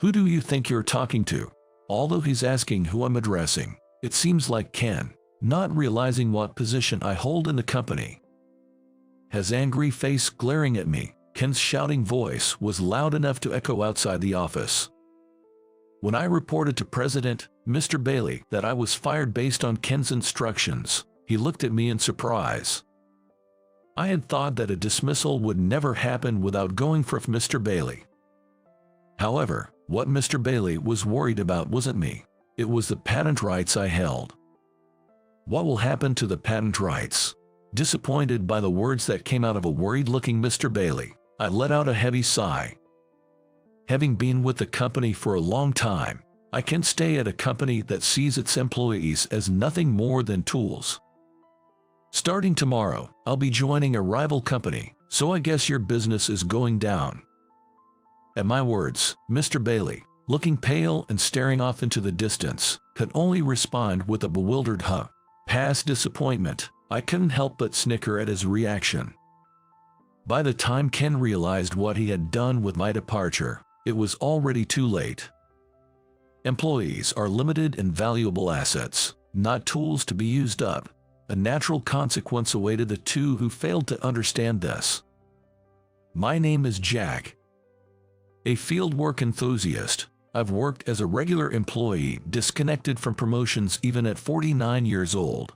Who do you think you're talking to? Although he's asking who I'm addressing, it seems like Ken, not realizing what position I hold in the company. His angry face glaring at me, Ken's shouting voice was loud enough to echo outside the office. When I reported to President, Mr. Bailey, that I was fired based on Ken's instructions, he looked at me in surprise. I had thought that a dismissal would never happen without going for Mr. Bailey. However, what Mr. Bailey was worried about wasn't me. It was the patent rights I held. What will happen to the patent rights? Disappointed by the words that came out of a worried-looking Mr. Bailey, I let out a heavy sigh. Having been with the company for a long time, I can't stay at a company that sees its employees as nothing more than tools. Starting tomorrow, I'll be joining a rival company, so I guess your business is going down. At my words, Mr. Bailey, looking pale and staring off into the distance, could only respond with a bewildered huh. Past disappointment, I couldn't help but snicker at his reaction. By the time Ken realized what he had done with my departure, it was already too late. Employees are limited and valuable assets, not tools to be used up. A natural consequence awaited the two who failed to understand this. My name is Jack. A fieldwork enthusiast, I've worked as a regular employee, disconnected from promotions even at 49 years old.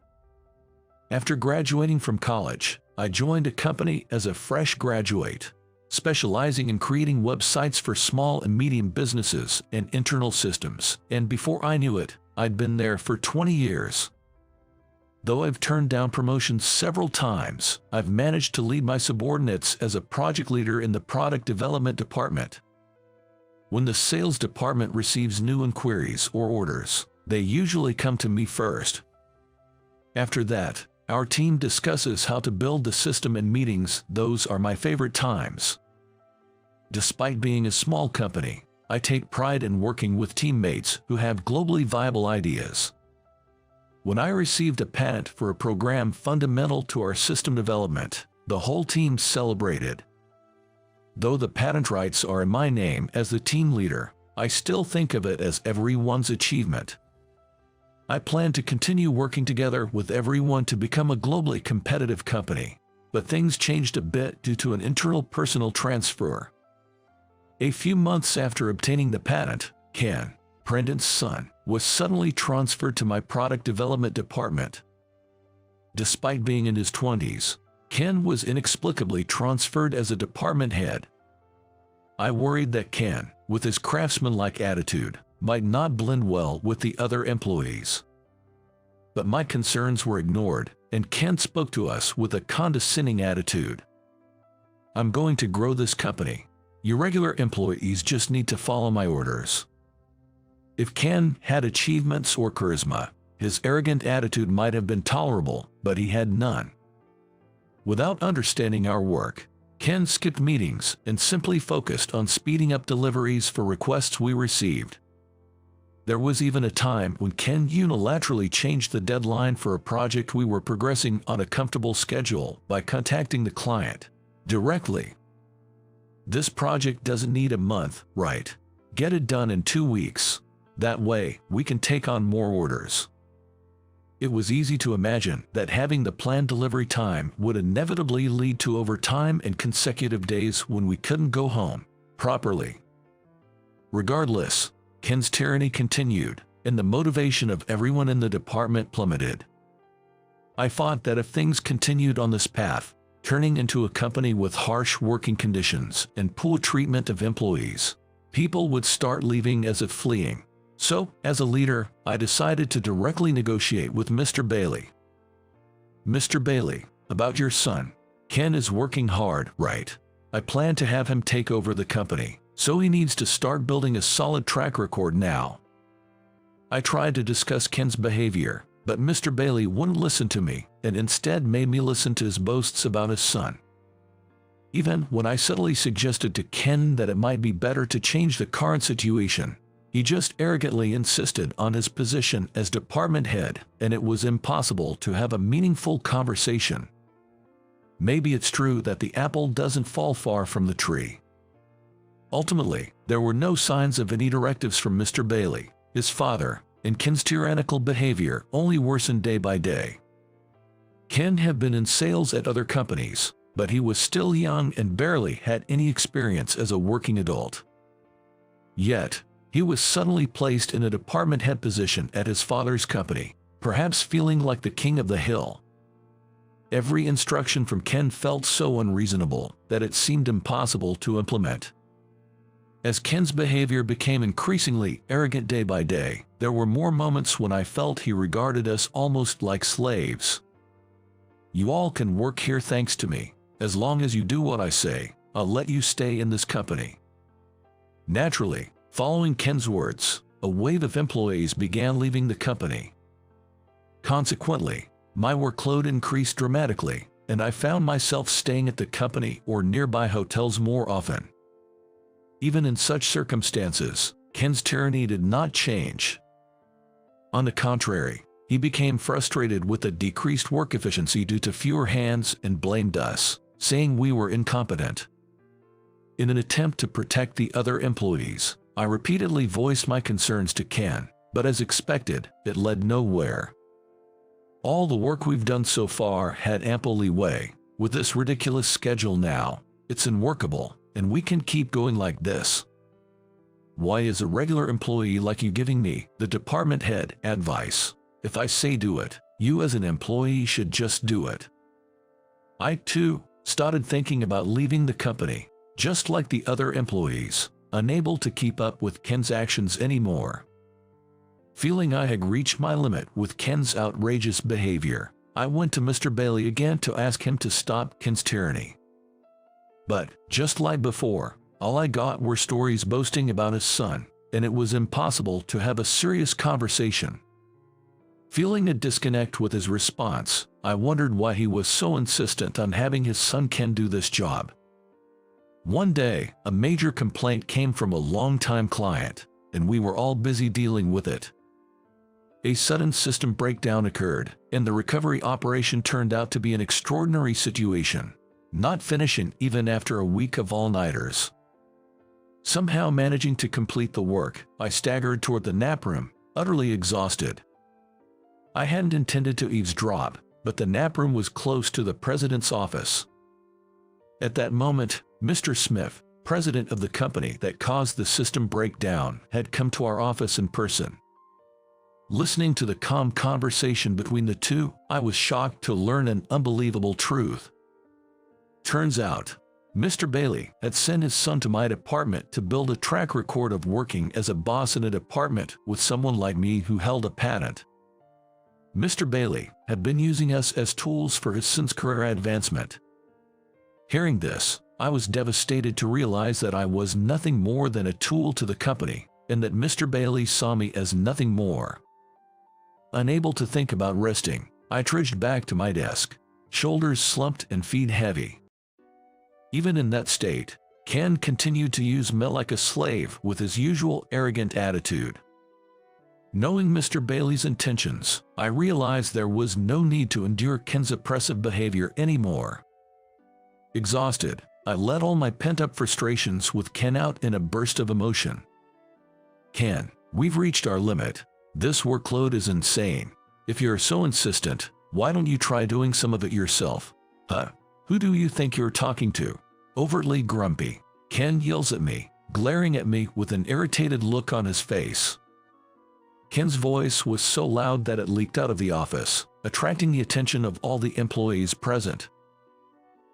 After graduating from college, I joined a company as a fresh graduate, specializing in creating websites for small and medium businesses and internal systems, and before I knew it, I'd been there for 20 years. Though I've turned down promotions several times, I've managed to lead my subordinates as a project leader in the product development department. When the sales department receives new inquiries or orders, they usually come to me first. After that, our team discusses how to build the system in meetings. Those are my favorite times. Despite being a small company, I take pride in working with teammates who have globally viable ideas. When I received a patent for a program fundamental to our system development, the whole team celebrated. Though the patent rights are in my name as the team leader, I still think of it as everyone's achievement. I plan to continue working together with everyone to become a globally competitive company, but things changed a bit due to an internal personal transfer. A few months after obtaining the patent, Ken, Brendan's son, was suddenly transferred to my product development department. Despite being in his 20s, Ken was inexplicably transferred as a department head. I worried that Ken, with his craftsman-like attitude, might not blend well with the other employees. But my concerns were ignored, and Ken spoke to us with a condescending attitude. I'm going to grow this company. Your regular employees just need to follow my orders. If Ken had achievements or charisma, his arrogant attitude might have been tolerable, but he had none. Without understanding our work, Ken skipped meetings and simply focused on speeding up deliveries for requests we received. There was even a time when Ken unilaterally changed the deadline for a project we were progressing on a comfortable schedule by contacting the client directly. This project doesn't need a month, right? Get it done in 2 weeks. That way, we can take on more orders. It was easy to imagine that having the planned delivery time would inevitably lead to overtime and consecutive days when we couldn't go home properly. Regardless, Ken's tyranny continued, and the motivation of everyone in the department plummeted. I thought that if things continued on this path, turning into a company with harsh working conditions and poor treatment of employees, people would start leaving as if fleeing. So, as a leader, I decided to directly negotiate with Mr. Bailey. Mr. Bailey, about your son. Ken is working hard, right? I plan to have him take over the company, so he needs to start building a solid track record now. I tried to discuss Ken's behavior, but Mr. Bailey wouldn't listen to me and instead made me listen to his boasts about his son. Even when I subtly suggested to Ken that it might be better to change the current situation, he just arrogantly insisted on his position as department head, and it was impossible to have a meaningful conversation. Maybe it's true that the apple doesn't fall far from the tree. Ultimately, there were no signs of any directives from Mr. Bailey, his father, and Ken's tyrannical behavior only worsened day by day. Ken had been in sales at other companies, but he was still young and barely had any experience as a working adult. Yet, he was suddenly placed in a department head position at his father's company, perhaps feeling like the king of the hill. Every instruction from Ken felt so unreasonable that it seemed impossible to implement. As Ken's behavior became increasingly arrogant day by day, there were more moments when I felt he regarded us almost like slaves. "You all can work here thanks to me. As long as you do what I say, I'll let you stay in this company." Naturally, following Ken's words, a wave of employees began leaving the company. Consequently, my workload increased dramatically, and I found myself staying at the company or nearby hotels more often. Even in such circumstances, Ken's tyranny did not change. On the contrary, he became frustrated with the decreased work efficiency due to fewer hands and blamed us, saying we were incompetent. In an attempt to protect the other employees, I repeatedly voiced my concerns to Ken, but as expected, it led nowhere. "All the work we've done so far had ample leeway. With this ridiculous schedule now, it's unworkable, and we can keep going like this. Why is a regular employee like you giving me, the department head, advice? If I say do it, you as an employee should just do it." I, too, started thinking about leaving the company, just like the other employees, unable to keep up with Ken's actions anymore. Feeling I had reached my limit with Ken's outrageous behavior, I went to Mr. Bailey again to ask him to stop Ken's tyranny. But, just like before, all I got were stories boasting about his son, and it was impossible to have a serious conversation. Feeling a disconnect with his response, I wondered why he was so insistent on having his son Ken do this job. One day, a major complaint came from a longtime client, and we were all busy dealing with it. A sudden system breakdown occurred, and the recovery operation turned out to be an extraordinary situation, not finishing even after a week of all-nighters. Somehow managing to complete the work, I staggered toward the nap room, utterly exhausted. I hadn't intended to eavesdrop, but the nap room was close to the president's office. At that moment, Mr. Smith, president of the company that caused the system breakdown, had come to our office in person. Listening to the calm conversation between the two, I was shocked to learn an unbelievable truth. Turns out, Mr. Bailey had sent his son to my department to build a track record of working as a boss in a department with someone like me who held a patent. Mr. Bailey had been using us as tools for his son's career advancement. Hearing this, I was devastated to realize that I was nothing more than a tool to the company, and that Mr. Bailey saw me as nothing more. Unable to think about resting, I trudged back to my desk, shoulders slumped and feet heavy. Even in that state, Ken continued to use me like a slave with his usual arrogant attitude. Knowing Mr. Bailey's intentions, I realized there was no need to endure Ken's oppressive behavior anymore. Exhausted, I let all my pent-up frustrations with Ken out in a burst of emotion. "Ken, we've reached our limit. This workload is insane. If you're so insistent, why don't you try doing some of it yourself?" "Huh? Who do you think you're talking to?" Overtly grumpy, Ken yells at me, glaring at me with an irritated look on his face. Ken's voice was so loud that it leaked out of the office, attracting the attention of all the employees present.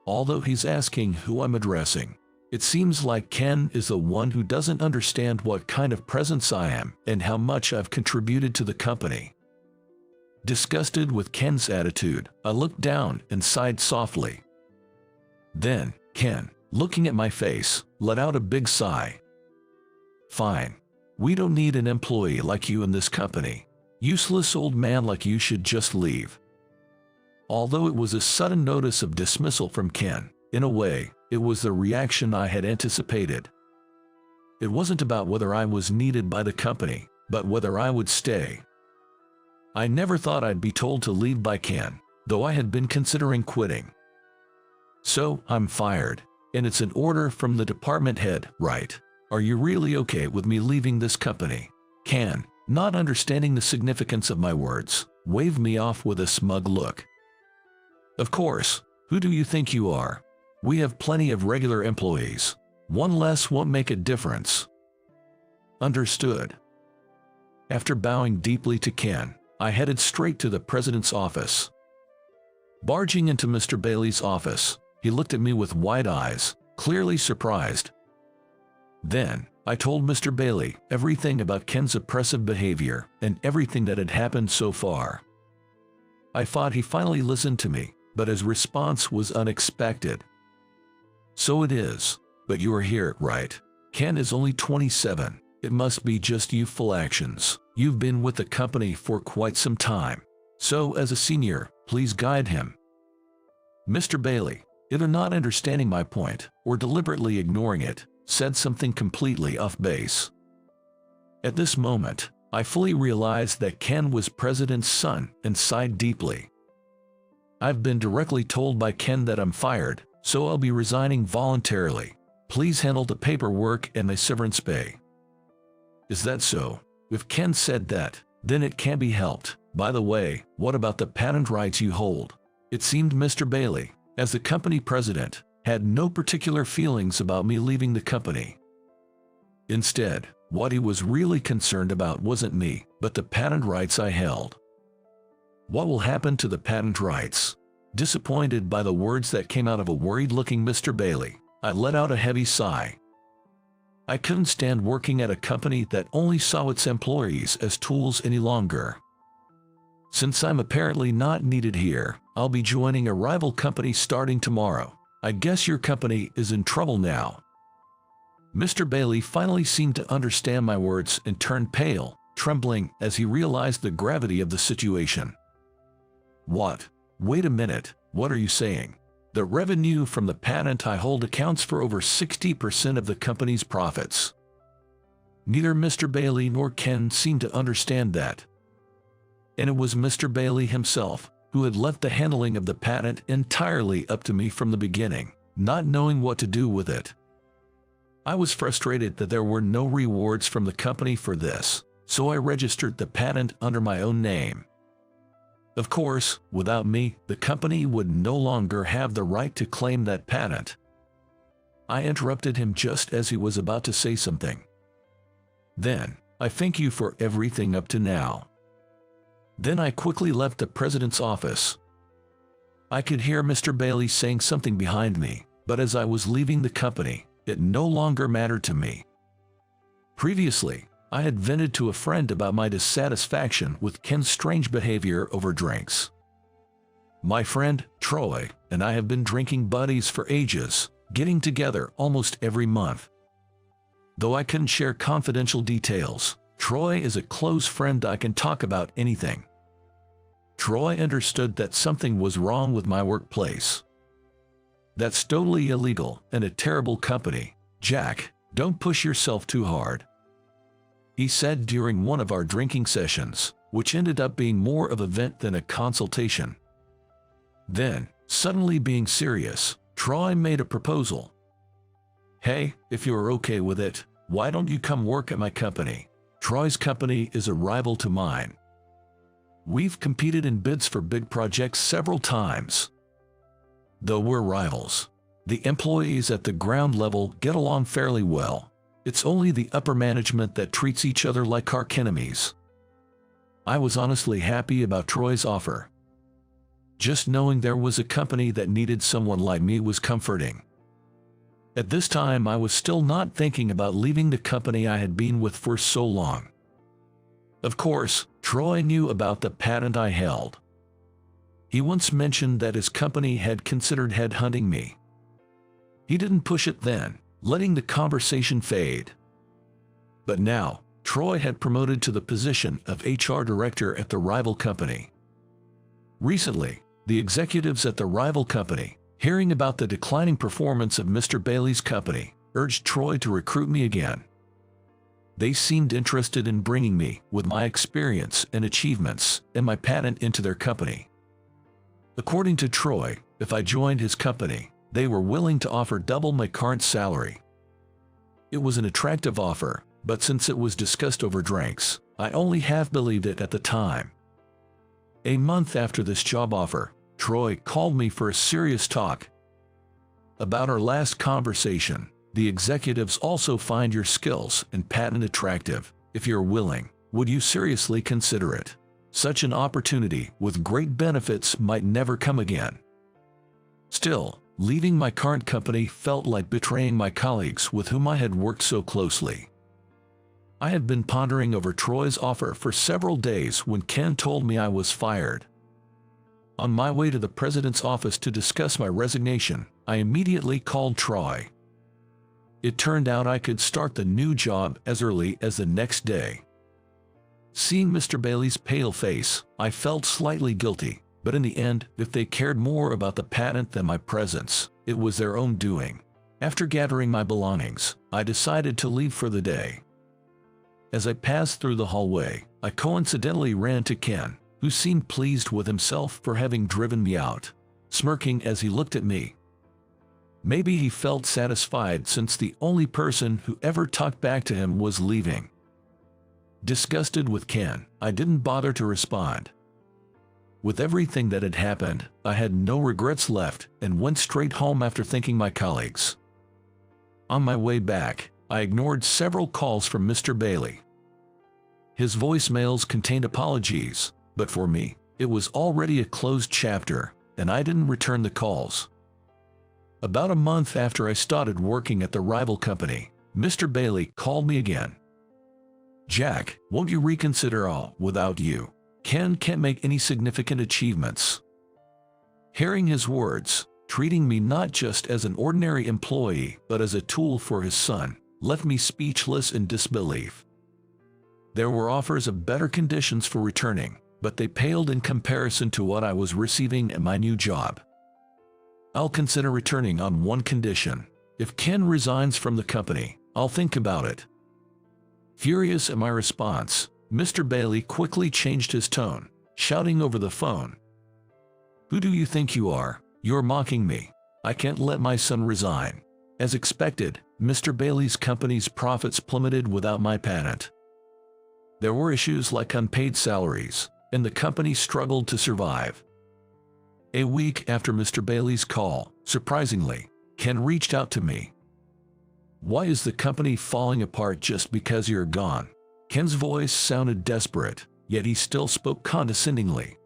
Although he's asking who I'm addressing, it seems like Ken is the one who doesn't understand what kind of presence I am and how much I've contributed to the company. Disgusted with Ken's attitude, I looked down and sighed softly. Then, Ken, looking at my face, let out a big sigh. "Fine. We don't need an employee like you in this company. Useless old man like you should just leave." Although it was a sudden notice of dismissal from Ken, in a way, it was the reaction I had anticipated. It wasn't about whether I was needed by the company, but whether I would stay. I never thought I'd be told to leave by Ken, though I had been considering quitting. "So, I'm fired, and it's an order from the department head, right?" Are you really okay with me leaving this company? Ken, not understanding the significance of my words, waved me off with a smug look. Of course, who do you think you are? We have plenty of regular employees. One less won't make a difference. Understood. After bowing deeply to Ken, I headed straight to the president's office. Barging into Mr. Bailey's office, he looked at me with wide eyes, clearly surprised. Then, I told Mr. Bailey everything about Ken's oppressive behavior and everything that had happened so far. I thought he finally listened to me, but his response was unexpected. So it is, but you are here, right? Ken is only 27. It must be just youthful actions. You've been with the company for quite some time. So as a senior, please guide him. Mr. Bailey, either not understanding my point or deliberately ignoring it, said something completely off base. At this moment, I fully realized that Ken was president's son and sighed deeply. I've been directly told by Ken that I'm fired, so I'll be resigning voluntarily. Please handle the paperwork and my severance pay. Is that so? If Ken said that, then it can't be helped. By the way, what about the patent rights you hold? It seemed Mr. Bailey, as the company president, had no particular feelings about me leaving the company. Instead, what he was really concerned about wasn't me, but the patent rights I held. What will happen to the patent rights? Disappointed by the words that came out of a worried-looking Mr. Bailey, I let out a heavy sigh. I couldn't stand working at a company that only saw its employees as tools any longer. Since I'm apparently not needed here, I'll be joining a rival company starting tomorrow. I guess your company is in trouble now. Mr. Bailey finally seemed to understand my words and turned pale, trembling as he realized the gravity of the situation. What? Wait a minute, what are you saying? The revenue from the patent I hold accounts for over 60% of the company's profits. Neither Mr. Bailey nor Ken seemed to understand that. And it was Mr. Bailey himself who had left the handling of the patent entirely up to me from the beginning, not knowing what to do with it. I was frustrated that there were no rewards from the company for this, so I registered the patent under my own name. Of course, without me, the company would no longer have the right to claim that patent. I interrupted him just as he was about to say something. Then, I thank you for everything up to now. Then I quickly left the president's office. I could hear Mr. Bailey saying something behind me, but as I was leaving the company, it no longer mattered to me. Previously, I had vented to a friend about my dissatisfaction with Ken's strange behavior over drinks. My friend, Troy, and I have been drinking buddies for ages, getting together almost every month. Though I couldn't share confidential details, Troy is a close friend I can talk about anything. Troy understood that something was wrong with my workplace. That's totally illegal and a terrible company. Jack, don't push yourself too hard, he said during one of our drinking sessions, which ended up being more of a vent than a consultation. Then, suddenly being serious, Troy made a proposal. Hey, if you're okay with it, why don't you come work at my company? Troy's company is a rival to mine. We've competed in bids for big projects several times. Though we're rivals, the employees at the ground level get along fairly well. It's only the upper management that treats each other like archenemies. I was honestly happy about Troy's offer. Just knowing there was a company that needed someone like me was comforting. At this time, I was still not thinking about leaving the company I had been with for so long. Of course, Troy knew about the patent I held. He once mentioned that his company had considered headhunting me. He didn't push it then, letting the conversation fade. But now, Troy had promoted to the position of HR director at the rival company. Recently, the executives at the rival company, hearing about the declining performance of Mr. Bailey's company, urged Troy to recruit me again. They seemed interested in bringing me, with my experience and achievements, and my patent into their company. According to Troy, if I joined his company, they were willing to offer double my current salary. It was an attractive offer, but since it was discussed over drinks, I only half believed it at the time. A month after this job offer, Troy called me for a serious talk. About our last conversation, the executives also find your skills and patent attractive. If you're willing, would you seriously consider it? Such an opportunity with great benefits might never come again. Still, leaving my current company felt like betraying my colleagues with whom I had worked so closely. I had been pondering over Troy's offer for several days when Ken told me I was fired. On my way to the president's office to discuss my resignation, I immediately called Troy. It turned out I could start the new job as early as the next day. Seeing Mr. Bailey's pale face, I felt slightly guilty, but in the end, if they cared more about the patent than my presence, it was their own doing. After gathering my belongings, I decided to leave for the day. As I passed through the hallway, I coincidentally ran to Ken, who seemed pleased with himself for having driven me out, smirking as he looked at me. Maybe he felt satisfied since the only person who ever talked back to him was leaving. Disgusted with Ken, I didn't bother to respond. With everything that had happened, I had no regrets left and went straight home after thanking my colleagues. On my way back, I ignored several calls from Mr. Bailey. His voicemails contained apologies, but for me, it was already a closed chapter, and I didn't return the calls. About a month after I started working at the rival company, Mr. Bailey called me again. "Jack, won't you reconsider? Without you, Ken can't make any significant achievements." Hearing his words, treating me not just as an ordinary employee but as a tool for his son, left me speechless in disbelief. There were offers of better conditions for returning, but they paled in comparison to what I was receiving at my new job. "I'll consider returning on one condition. If Ken resigns from the company, I'll think about it." Furious at my response, Mr. Bailey quickly changed his tone, shouting over the phone, "Who do you think you are? You're mocking me. I can't let my son resign." As expected, Mr. Bailey's company's profits plummeted without my patent. There were issues like unpaid salaries, and the company struggled to survive. A week after Mr. Bailey's call, surprisingly, Ken reached out to me. "Why is the company falling apart just because you're gone?" Ken's voice sounded desperate, yet he still spoke condescendingly.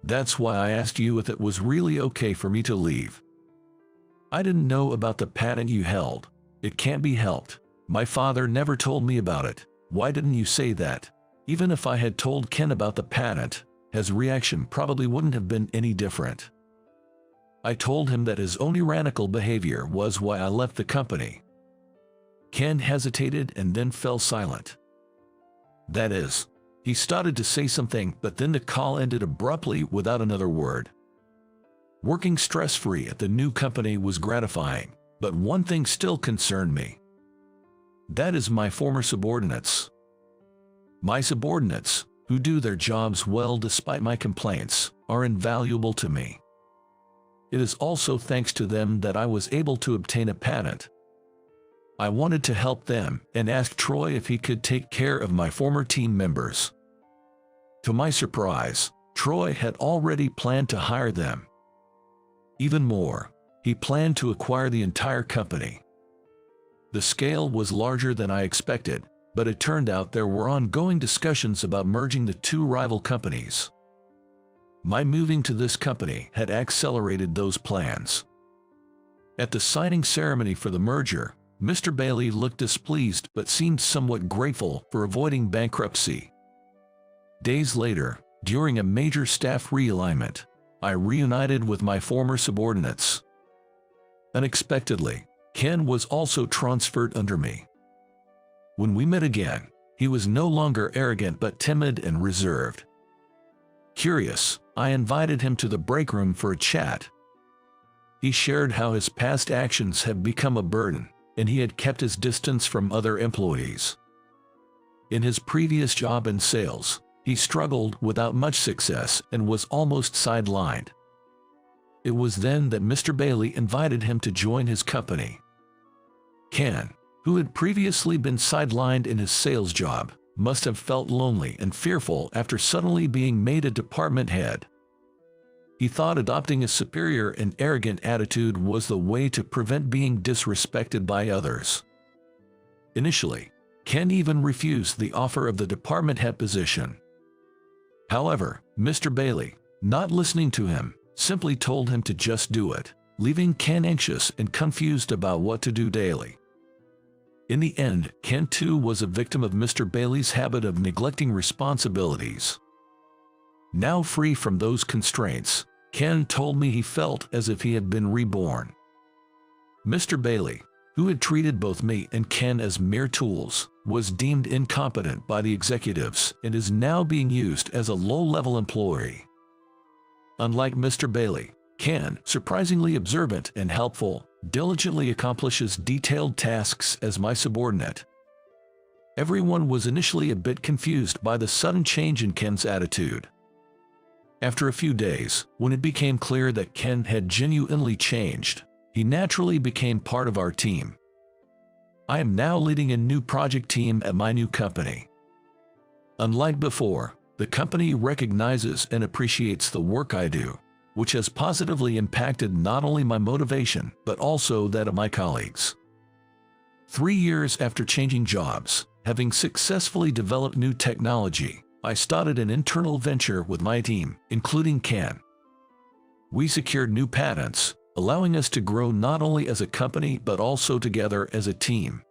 "That's why I asked you if it was really okay for me to leave. I didn't know about the patent you held. It can't be helped. My father never told me about it. Why didn't you say that?" Even if I had told Ken about the patent, his reaction probably wouldn't have been any different. I told him that his own tyrannical behavior was why I left the company. Ken hesitated and then fell silent. That is, he started to say something, but then the call ended abruptly without another word. Working stress-free at the new company was gratifying, but one thing still concerned me. That is my former subordinates. My subordinates, who do their jobs well despite my complaints, are invaluable to me. It is also thanks to them that I was able to obtain a patent. I wanted to help them and asked Troy if he could take care of my former team members. To my surprise, Troy had already planned to hire them. Even more, he planned to acquire the entire company. The scale was larger than I expected, but it turned out there were ongoing discussions about merging the two rival companies. My moving to this company had accelerated those plans. At the signing ceremony for the merger, Mr. Bailey looked displeased but seemed somewhat grateful for avoiding bankruptcy. Days later, during a major staff realignment, I reunited with my former subordinates. Unexpectedly, Ken was also transferred under me. When we met again, he was no longer arrogant but timid and reserved. Curious, I invited him to the break room for a chat. He shared how his past actions had become a burden, and he had kept his distance from other employees. In his previous job in sales, he struggled without much success and was almost sidelined. It was then that Mr. Bailey invited him to join his company. "Ken, who had previously been sidelined in his sales job, must have felt lonely and fearful after suddenly being made a department head. He thought adopting a superior and arrogant attitude was the way to prevent being disrespected by others. Initially, Ken even refused the offer of the department head position. However, Mr. Bailey, not listening to him, simply told him to just do it, leaving Ken anxious and confused about what to do daily. In the end, Ken too was a victim of Mr. Bailey's habit of neglecting responsibilities. Now free from those constraints, Ken told me he felt as if he had been reborn. Mr. Bailey, who had treated both me and Ken as mere tools, was deemed incompetent by the executives and is now being used as a low-level employee. Unlike Mr. Bailey, Ken, surprisingly observant and helpful, diligently accomplishes detailed tasks as my subordinate. Everyone was initially a bit confused by the sudden change in Ken's attitude. After a few days, when it became clear that Ken had genuinely changed, he naturally became part of our team. I am now leading a new project team at my new company. Unlike before, the company recognizes and appreciates the work I do, which has positively impacted not only my motivation but also that of my colleagues. 3 years after changing jobs, having successfully developed new technology, I started an internal venture with my team, including Ken. We secured new patents, allowing us to grow not only as a company but also together as a team.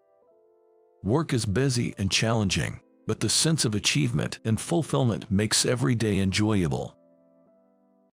Work is busy and challenging, but the sense of achievement and fulfillment makes every day enjoyable.